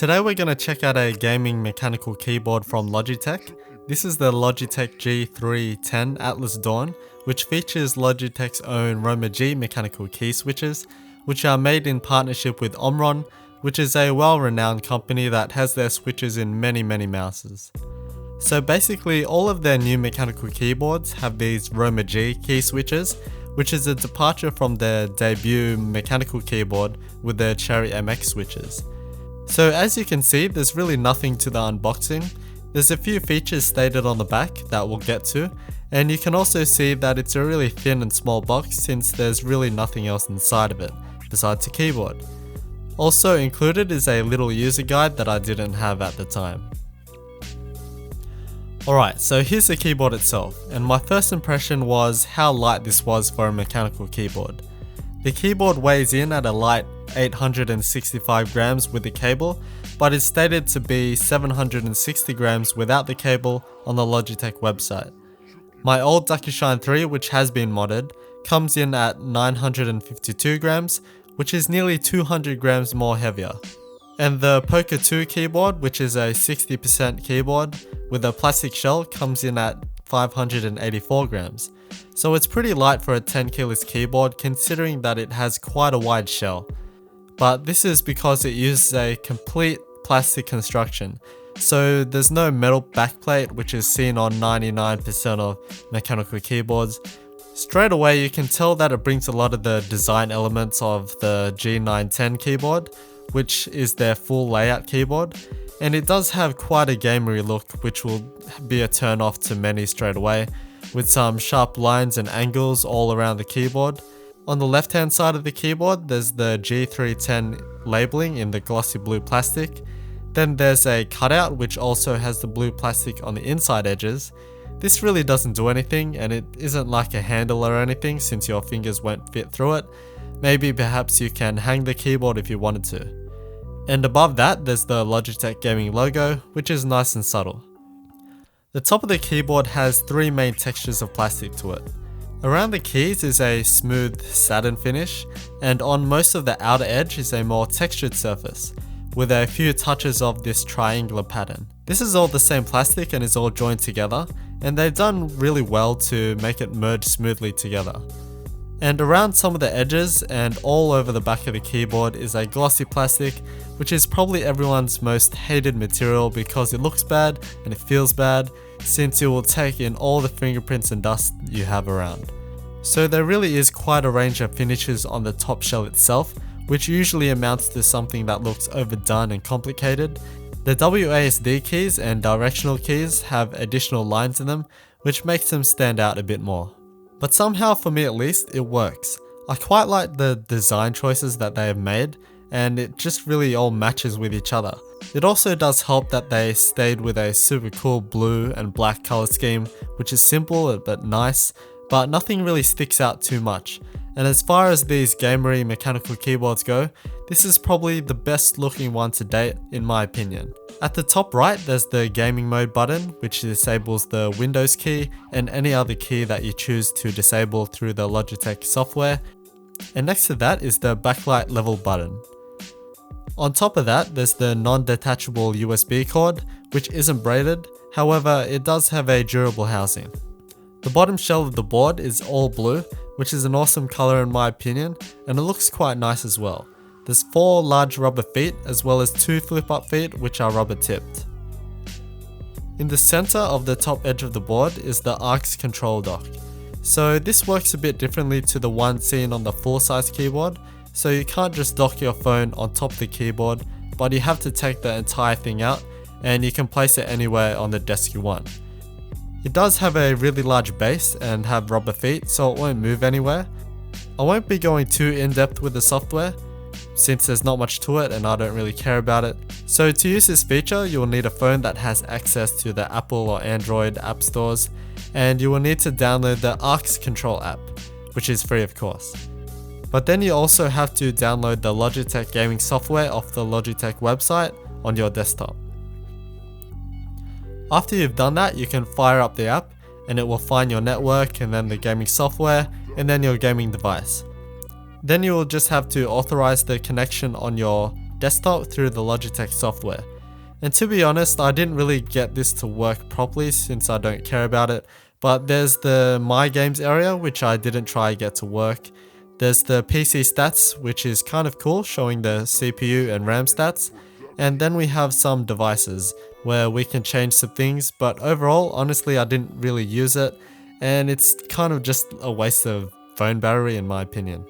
Today we're going to check out a gaming mechanical keyboard from Logitech. This is the Logitech G310 Atlast Dawn, which features Logitech's own Roma G mechanical key switches, which are made in partnership with Omron, which is a well-renowned company that has their switches in many mouses. So basically all of their new mechanical keyboards have these Roma G key switches, which is a departure from their debut mechanical keyboard with their Cherry MX switches. So as you can see, there's really nothing to the unboxing. There's a few features stated on the back that we'll get to, and you can also see that it's a really thin and small box since there's really nothing else inside of it besides a keyboard. Also included is a little user guide that I didn't have at the time. Alright, so here's the keyboard itself, and my first impression was how light this was for a mechanical keyboard. The keyboard weighs in at a light 865 grams with the cable, but is stated to be 760 grams without the cable on the Logitech website. My old DuckyShine 3, which has been modded, comes in at 952 grams, which is nearly 200 grams more heavier. And the Poker 2 keyboard, which is a 60% keyboard with a plastic shell, comes in at 584 grams. So it's pretty light for a 10 kilos keyboard considering that it has quite a wide shell. But this is because it uses a complete plastic construction. So there's no metal backplate, which is seen on 99% of mechanical keyboards. Straight away you can tell that it brings a lot of the design elements of the G310 keyboard, which is their full layout keyboard. And it does have quite a gamery look, which will be a turn off to many straight away, with some sharp lines and angles all around the keyboard. On the left hand side of the keyboard there's the G310 labeling in the glossy blue plastic. Then there's a cutout which also has the blue plastic on the inside edges. This really doesn't do anything, and it isn't like a handle or anything since your fingers won't fit through it. Maybe perhaps you can hang the keyboard if you wanted to. And above that there's the Logitech gaming logo, which is nice and subtle. The top of the keyboard has three main textures of plastic to it. Around the keys is a smooth satin finish, and on most of the outer edge is a more textured surface, with a few touches of this triangular pattern. This is all the same plastic and is all joined together, and they've done really well to make it merge smoothly together. And around some of the edges and all over the back of the keyboard is a glossy plastic, which is probably everyone's most hated material because it looks bad and it feels bad, since it will take in all the fingerprints and dust you have around. So there really is quite a range of finishes on the top shell itself, which usually amounts to something that looks overdone and complicated. The WASD keys and directional keys have additional lines in them, which makes them stand out a bit more. But somehow, for me at least, it works. I quite like the design choices that they have made, and it just really all matches with each other. It also does help that they stayed with a super cool blue and black color scheme, which is simple but nice, but nothing really sticks out too much. And as far as these gamery mechanical keyboards go, this is probably the best looking one to date in my opinion. At the top right there's the gaming mode button, which disables the Windows key and any other key that you choose to disable through the Logitech software. And next to that is the backlight level button. On top of that there's the non-detachable USB cord, which isn't braided, however it does have a durable housing. The bottom shell of the board is all blue, which is an awesome color in my opinion, and it looks quite nice as well. There's 4 large rubber feet as well as 2 flip-up feet which are rubber tipped. In the center of the top edge of the board is the AUX control dock. So this works a bit differently to the one seen on the full-size keyboard, so you can't just dock your phone on top of the keyboard, but you have to take the entire thing out and you can place it anywhere on the desk you want. It does have a really large base and have rubber feet, so it won't move anywhere. I won't be going too in-depth with the software, since there's not much to it and I don't really care about it. So to use this feature you'll need a phone that has access to the Apple or Android app stores, and you will need to download the AUX control app, which is free of course. But then you also have to download the Logitech gaming software off the Logitech website on your desktop. After you've done that you can fire up the app and it will find your network and then the gaming software and then your gaming device. Then you will just have to authorize the connection on your desktop through the Logitech software. And to be honest, I didn't really get this to work properly since I don't care about it, but there's the My Games area, which I didn't try to get to work. There's the PC stats, which is kind of cool, showing the CPU and RAM stats. And then we have some devices where we can change some things, but overall, honestly, I didn't really use it, and it's kind of just a waste of phone battery in my opinion.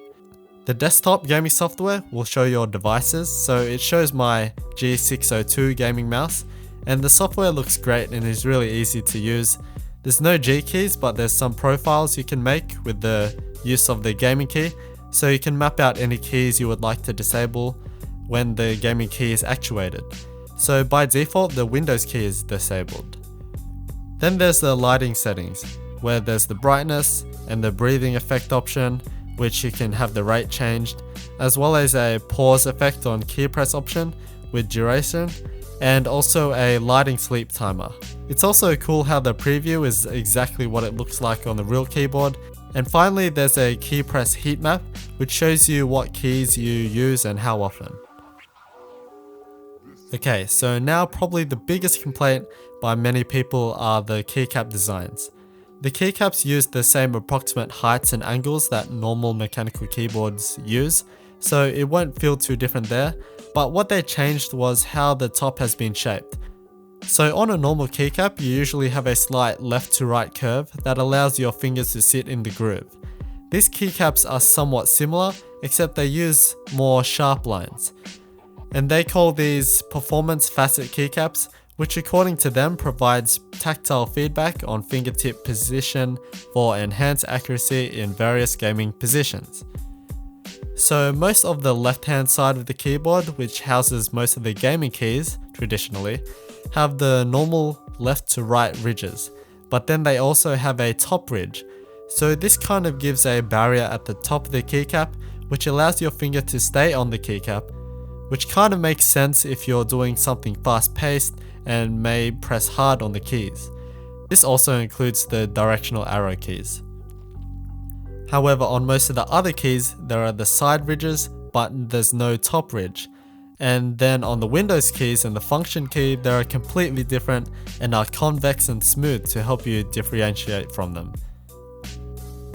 The desktop gaming software will show your devices, so it shows my G602 gaming mouse, and the software looks great and is really easy to use. There's no G keys, but there's some profiles you can make with the use of the gaming key, so you can map out any keys you would like to disable when the gaming key is actuated. So by default, the Windows key is disabled. Then there's the lighting settings, where there's the brightness and the breathing effect option, which you can have the rate changed, as well as a pause effect on key press option with duration, and also a lighting sleep timer. It's also cool how the preview is exactly what it looks like on the real keyboard. And finally, there's a key press heat map, which shows you what keys you use and how often. Okay, so now probably the biggest complaint by many people are the keycap designs. The keycaps use the same approximate heights and angles that normal mechanical keyboards use, so it won't feel too different there, but what they changed was how the top has been shaped. So on a normal keycap, you usually have a slight left to right curve that allows your fingers to sit in the groove. These keycaps are somewhat similar, except they use more sharp lines. And they call these performance facet keycaps, which according to them provides tactile feedback on fingertip position for enhanced accuracy in various gaming positions. So most of the left hand side of the keyboard, which houses most of the gaming keys traditionally, have the normal left to right ridges, but then they also have a top ridge. So this kind of gives a barrier at the top of the keycap, which allows your finger to stay on the keycap, which kind of makes sense if you're doing something fast paced and may press hard on the keys. This also includes the directional arrow keys. However, on most of the other keys, there are the side ridges, but there's no top ridge. And then on the Windows keys and the function key, they are completely different and are convex and smooth to help you differentiate from them.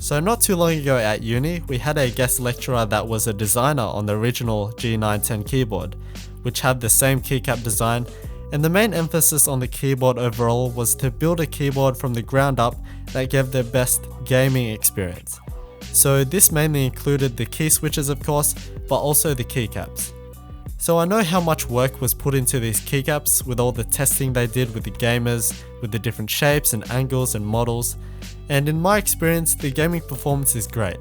So not too long ago at uni, we had a guest lecturer that was a designer on the original G310 keyboard, which had the same keycap design, and the main emphasis on the keyboard overall was to build a keyboard from the ground up that gave the best gaming experience. So this mainly included the key switches of course, but also the keycaps. So I know how much work was put into these keycaps with all the testing they did with the gamers, with the different shapes and angles and models, and in my experience the gaming performance is great.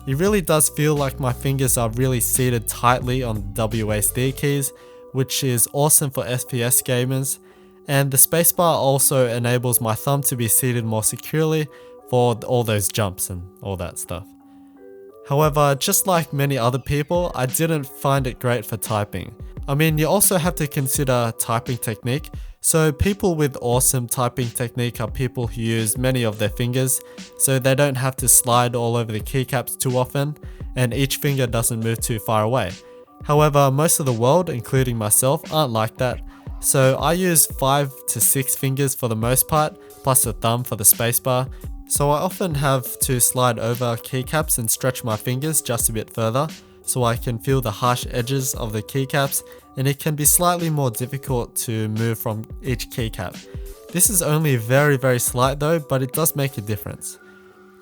It really does feel like my fingers are really seated tightly on the WASD keys, which is awesome for FPS gamers, and the spacebar also enables my thumb to be seated more securely for all those jumps and all that stuff. However, just like many other people, I didn't find it great for typing. I mean, you also have to consider typing technique, so people with awesome typing technique are people who use many of their fingers, so they don't have to slide all over the keycaps too often, and each finger doesn't move too far away. However, most of the world, including myself, aren't like that, so I use 5 to 6 fingers for the most part, plus a thumb for the spacebar. So I often have to slide over keycaps and stretch my fingers just a bit further, so I can feel the harsh edges of the keycaps, and it can be slightly more difficult to move from each keycap. This is only very slight though, but it does make a difference.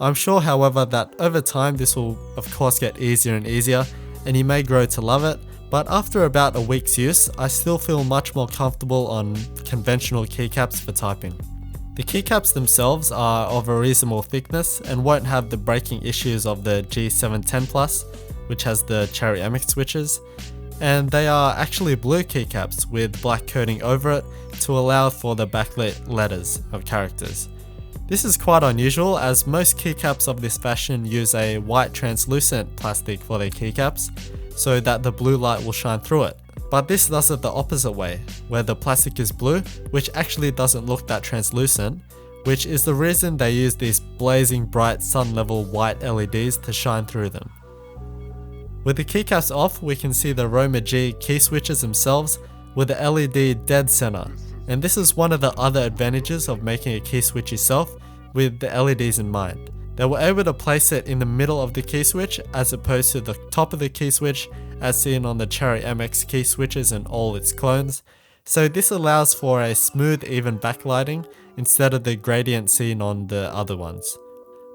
I'm sure however that over time this will of course get easier and easier, and you may grow to love it, but after about a week's use, I still feel much more comfortable on conventional keycaps for typing. The keycaps themselves are of a reasonable thickness and won't have the breaking issues of the G310 Plus, which has the Cherry MX switches, and they are actually blue keycaps with black coating over it to allow for the backlit letters or characters. This is quite unusual as most keycaps of this fashion use a white translucent plastic for their keycaps so that the blue light will shine through it. But this does it the opposite way, where the plastic is blue, which actually doesn't look that translucent, which is the reason they use these blazing bright sun level white LEDs to shine through them. With the keycaps off, we can see the Roma G key switches themselves with the LED dead center, and this is one of the other advantages of making a key switch yourself with the LEDs in mind. They were able to place it in the middle of the key switch as opposed to the top of the key switch as seen on the Cherry MX key switches and all its clones. So this allows for a smooth even backlighting instead of the gradient seen on the other ones.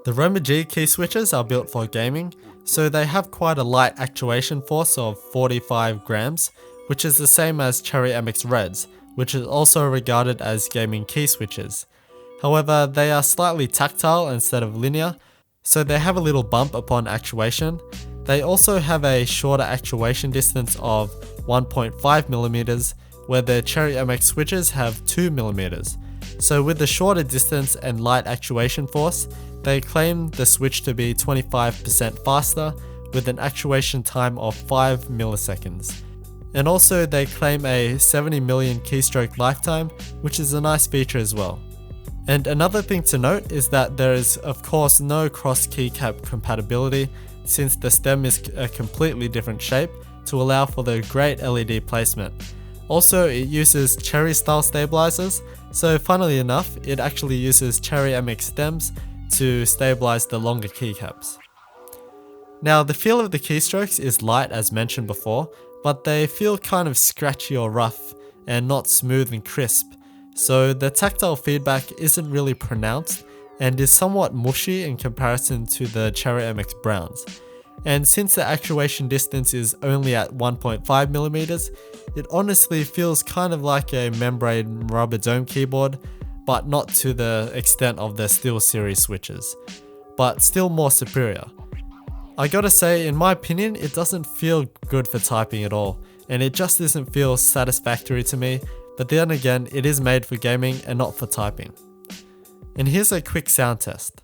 The Roma G key switches are built for gaming, so they have quite a light actuation force of 45 grams, which is the same as Cherry MX Reds, which is also regarded as gaming key switches. However, they are slightly tactile instead of linear, so they have a little bump upon actuation. They also have a shorter actuation distance of 1.5mm, where the Cherry MX switches have 2mm. So with the shorter distance and light actuation force, they claim the switch to be 25% faster with an actuation time of 5 milliseconds. And also they claim a 70 million keystroke lifetime, which is a nice feature as well. And another thing to note is that there is of course no cross keycap compatibility, since the stem is a completely different shape to allow for the great LED placement. Also, it uses Cherry style stabilizers, so funnily enough, it actually uses Cherry MX stems to stabilize the longer keycaps. Now, the feel of the keystrokes is light as mentioned before, but they feel kind of scratchy or rough and not smooth and crisp, so the tactile feedback isn't really pronounced and is somewhat mushy in comparison to the Cherry MX Browns. And since the actuation distance is only at 1.5mm, it honestly feels kind of like a membrane rubber dome keyboard, but not to the extent of the SteelSeries switches, but still more superior. I gotta say, in my opinion, it doesn't feel good for typing at all, and it just doesn't feel satisfactory to me, but then again, it is made for gaming and not for typing. And here's a quick sound test.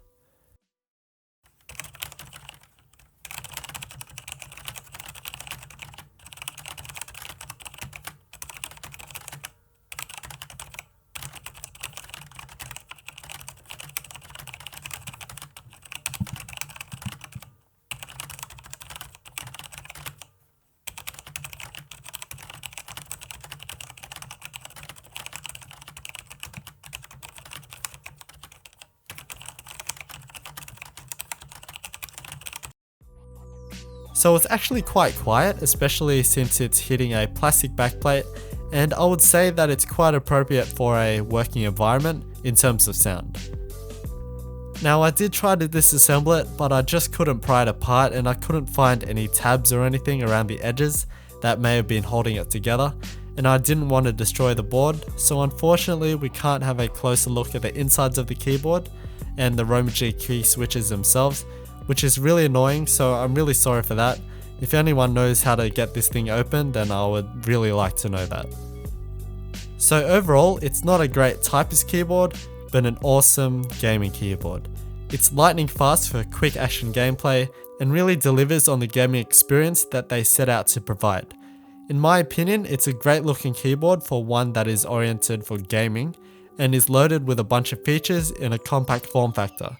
So it's actually quite quiet, especially since it's hitting a plastic backplate, and I would say that it's quite appropriate for a working environment in terms of sound. Now, I did try to disassemble it, but I just couldn't pry it apart and I couldn't find any tabs or anything around the edges that may have been holding it together, and I didn't want to destroy the board, so unfortunately we can't have a closer look at the insides of the keyboard and the Roma G key switches themselves, which is really annoying, so I'm really sorry for that. If anyone knows how to get this thing open, then I would really like to know that. So overall, it's not a great typist keyboard, but an awesome gaming keyboard. It's lightning fast for quick action gameplay and really delivers on the gaming experience that they set out to provide. In my opinion, it's a great looking keyboard for one that is oriented for gaming and is loaded with a bunch of features in a compact form factor.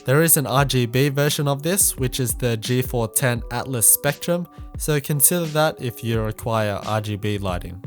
There is an RGB version of this, which is the G310 Atlast Spectrum, so consider that if you require RGB lighting.